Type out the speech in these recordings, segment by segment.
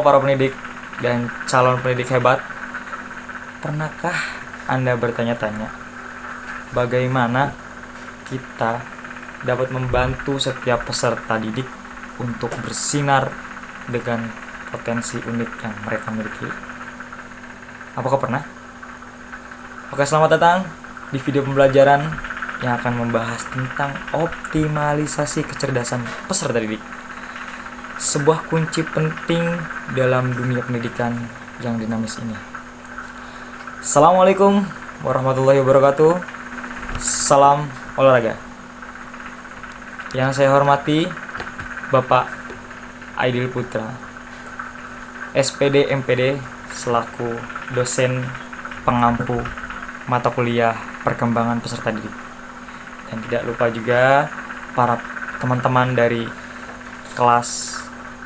para pendidik dan calon pendidik hebat. Pernahkah Anda bertanya-tanya bagaimana kita dapat membantu setiap peserta didik untuk bersinar dengan potensi unik yang mereka miliki? Apakah pernah? Oke, selamat datang di video pembelajaran yang akan membahas tentang optimalisasi kecerdasan peserta didik. Sebuah kunci penting dalam dunia pendidikan yang dinamis ini. Assalamualaikum warahmatullahi wabarakatuh. Salam olahraga. Yang saya hormati Bapak Aidil Putra, SPD MPD selaku dosen pengampu mata kuliah perkembangan peserta didik. Dan tidak lupa juga para teman-teman dari kelas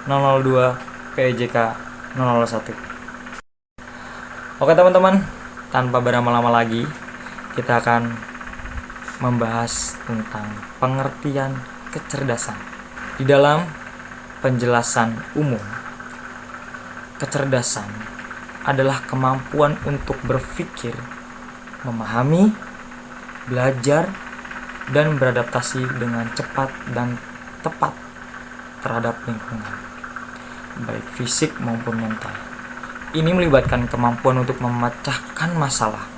002 PEJK 001. Oke teman-teman, tanpa berlama-lama lagi, kita akan membahas tentang pengertian kecerdasan. Di dalam penjelasan umum, kecerdasan adalah kemampuan untuk berpikir, memahami, belajar, dan beradaptasi dengan cepat dan tepat terhadap lingkungan, baik fisik maupun mental. Ini melibatkan kemampuan untuk memecahkan masalah,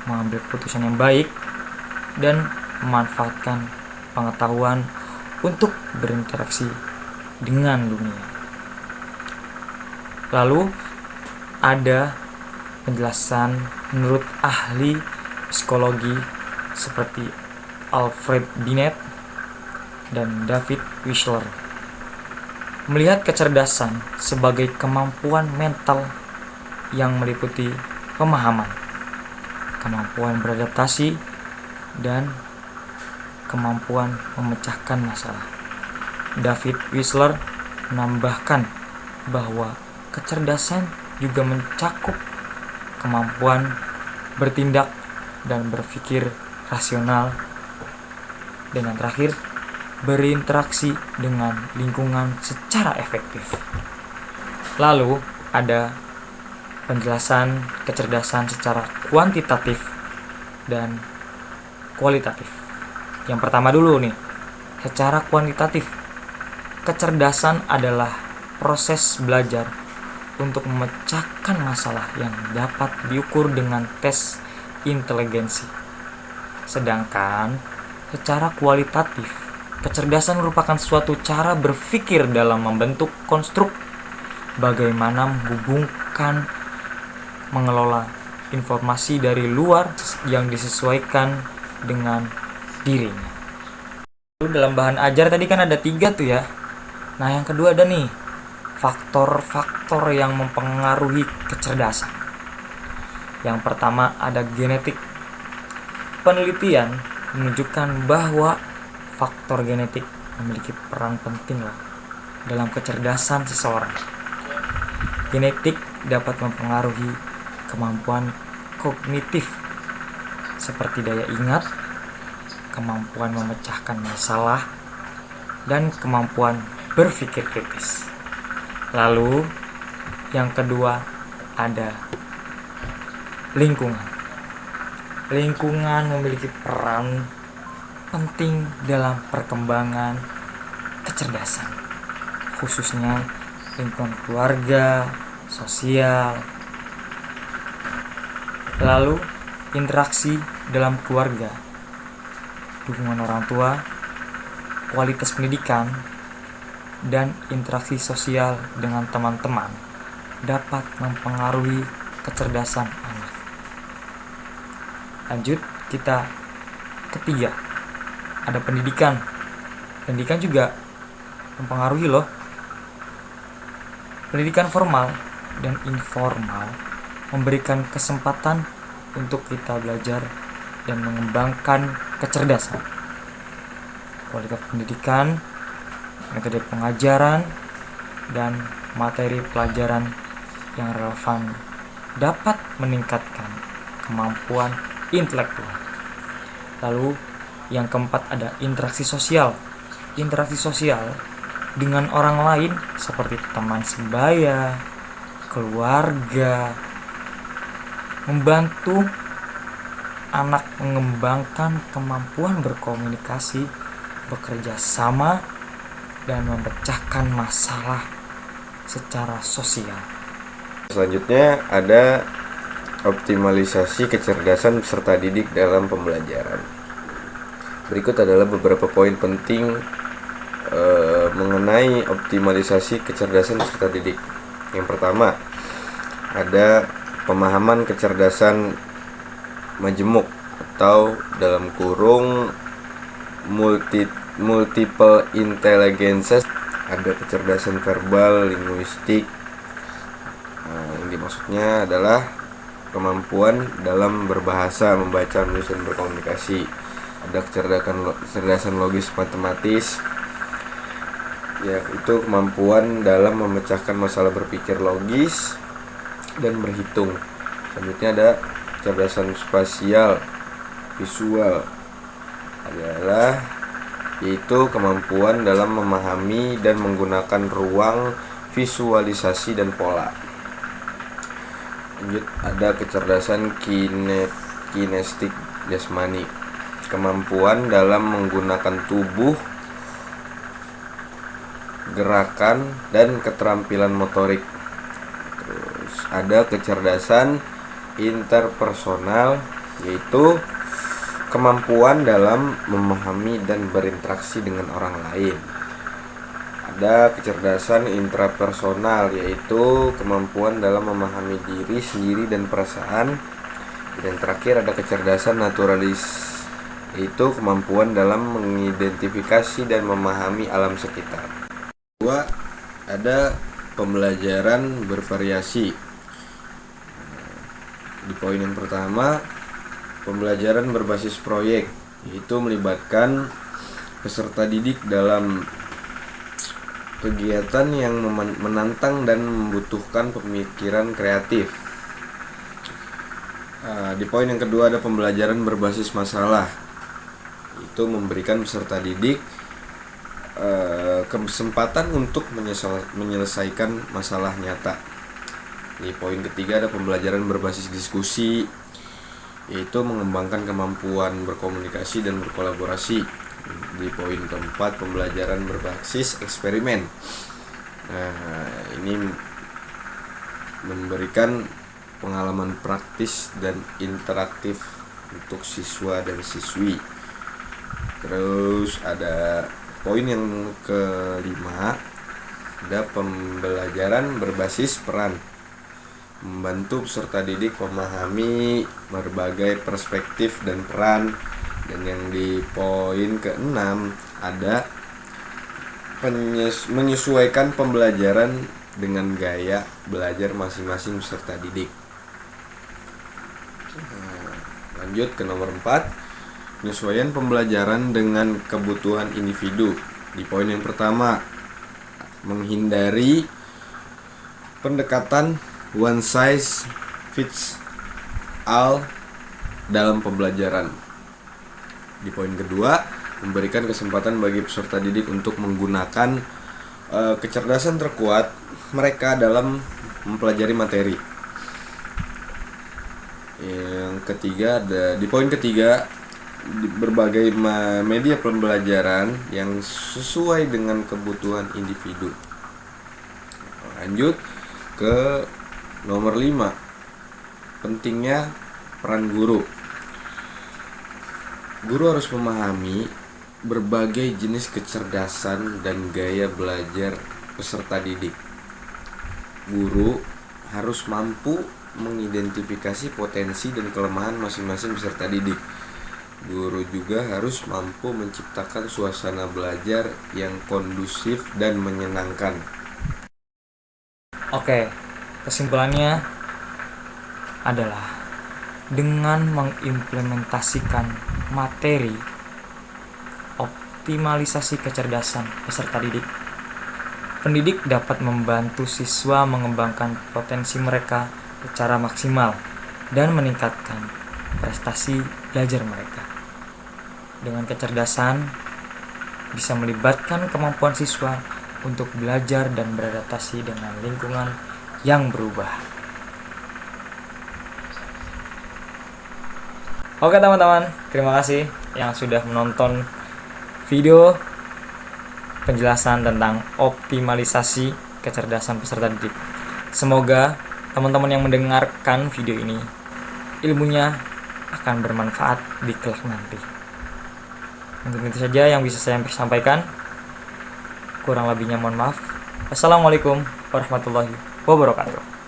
mengambil keputusan yang baik, dan memanfaatkan pengetahuan untuk berinteraksi dengan dunia. Lalu ada penjelasan menurut ahli psikologi seperti Alfred Binet dan David Wechsler, melihat kecerdasan sebagai kemampuan mental yang meliputi pemahaman, kemampuan beradaptasi, dan kemampuan memecahkan masalah. David Wechsler menambahkan bahwa kecerdasan juga mencakup kemampuan bertindak dan berpikir rasional, dan yang terakhir, berinteraksi dengan lingkungan secara efektif. Lalu ada penjelasan kecerdasan secara kuantitatif dan kualitatif. Yang pertama dulu nih, secara kuantitatif. Kecerdasan adalah proses belajar untuk memecahkan masalah yang dapat diukur dengan tes inteligensi. Sedangkan secara kualitatif, kecerdasan merupakan suatu cara berpikir dalam membentuk konstruk, bagaimana menghubungkan, mengelola informasi dari luar yang disesuaikan dengan dirinya. Lalu dalam bahan ajar tadi kan ada 3 tuh ya. Nah yang kedua ada nih, faktor-faktor yang mempengaruhi kecerdasan. Yang pertama ada genetik. Penelitian menunjukkan bahwa faktor genetik memiliki peran penting dalam kecerdasan seseorang. Genetik dapat mempengaruhi kemampuan kognitif seperti daya ingat, kemampuan memecahkan masalah, dan kemampuan berpikir kritis. Lalu yang kedua ada lingkungan. Lingkungan memiliki peran penting dalam perkembangan kecerdasan, khususnya lingkungan keluarga, sosial. Lalu interaksi dalam keluarga, dukungan orang tua, kualitas pendidikan, dan interaksi sosial dengan teman-teman dapat mempengaruhi kecerdasan anak. Lanjut, kita ketiga, ada pendidikan. Pendidikan juga mempengaruhi Pendidikan formal dan informal memberikan kesempatan untuk kita belajar dan mengembangkan kecerdasan. Kualitas pendidikan, metode pengajaran, dan materi pelajaran yang relevan dapat meningkatkan kemampuan intelektual. Lalu yang keempat ada interaksi sosial. Interaksi sosial dengan orang lain seperti teman sebaya, keluarga, membantu anak mengembangkan kemampuan berkomunikasi, bekerja sama, dan memecahkan masalah secara sosial. Selanjutnya ada optimalisasi kecerdasan peserta didik dalam pembelajaran. Berikut adalah beberapa poin penting mengenai optimalisasi kecerdasan peserta didik. Yang pertama, ada pemahaman kecerdasan majemuk atau dalam kurung multiple intelligences. Ada kecerdasan verbal, linguistik. Yang dimaksudnya adalah kemampuan dalam berbahasa, membaca, menulis, dan berkomunikasi. Ada kecerdasan logis matematis, yaitu kemampuan dalam memecahkan masalah berpikir logis dan berhitung. Selanjutnya ada kecerdasan spasial visual, yaitu kemampuan dalam memahami dan menggunakan ruang, visualisasi, dan pola. Lanjut, ada kecerdasan kinestik jasmani, kemampuan dalam menggunakan tubuh, gerakan, dan keterampilan motorik. Terus ada kecerdasan interpersonal, yaitu kemampuan dalam memahami dan berinteraksi dengan orang lain. Ada kecerdasan intrapersonal, yaitu kemampuan dalam memahami diri sendiri dan perasaan. Dan terakhir ada kecerdasan naturalis, yaitu kemampuan dalam mengidentifikasi dan memahami alam sekitar. Kedua, ada pembelajaran bervariasi. Di poin yang pertama, pembelajaran berbasis proyek, yaitu melibatkan peserta didik dalam kegiatan yang menantang dan membutuhkan pemikiran kreatif. Di poin yang kedua ada pembelajaran berbasis masalah, itu memberikan peserta didik kesempatan untuk menyelesaikan masalah nyata. Di poin ketiga ada pembelajaran berbasis diskusi, yaitu mengembangkan kemampuan berkomunikasi dan berkolaborasi. Di poin keempat pembelajaran berbasis eksperimen. Ini memberikan pengalaman praktis dan interaktif untuk siswa dan siswi. Terus ada poin yang kelima, ada pembelajaran berbasis peran, membantu peserta didik memahami berbagai perspektif dan peran. Dan yang di poin keenam ada menyesuaikan pembelajaran dengan gaya belajar masing-masing peserta didik. Lanjut ke nomor 4, penyesuaian pembelajaran dengan kebutuhan individu. Di poin yang pertama, menghindari pendekatan one size fits all dalam pembelajaran. Di poin kedua, memberikan kesempatan bagi peserta didik untuk menggunakan kecerdasan terkuat mereka dalam mempelajari materi. Yang ketiga, di poin ketiga, berbagai media pembelajaran yang sesuai dengan kebutuhan individu. Lanjut ke nomor 5, pentingnya peran guru. Guru harus memahami berbagai jenis kecerdasan dan gaya belajar peserta didik. Guru harus mampu mengidentifikasi potensi dan kelemahan masing-masing peserta didik. Guru juga harus mampu menciptakan suasana belajar yang kondusif dan menyenangkan. Oke, kesimpulannya adalah dengan mengimplementasikan materi optimalisasi kecerdasan peserta didik, pendidik dapat membantu siswa mengembangkan potensi mereka secara maksimal dan meningkatkan prestasi belajar mereka. Dengan kecerdasan bisa melibatkan kemampuan siswa untuk belajar dan beradaptasi dengan lingkungan yang berubah. Oke teman-teman, terima kasih yang sudah menonton video penjelasan tentang optimalisasi kecerdasan peserta didik. Semoga teman-teman yang mendengarkan video ini ilmunya akan bermanfaat di kelak nanti. Mungkin itu saja yang bisa saya sampaikan. Kurang lebihnya mohon maaf. Assalamualaikum warahmatullahi wabarakatuh.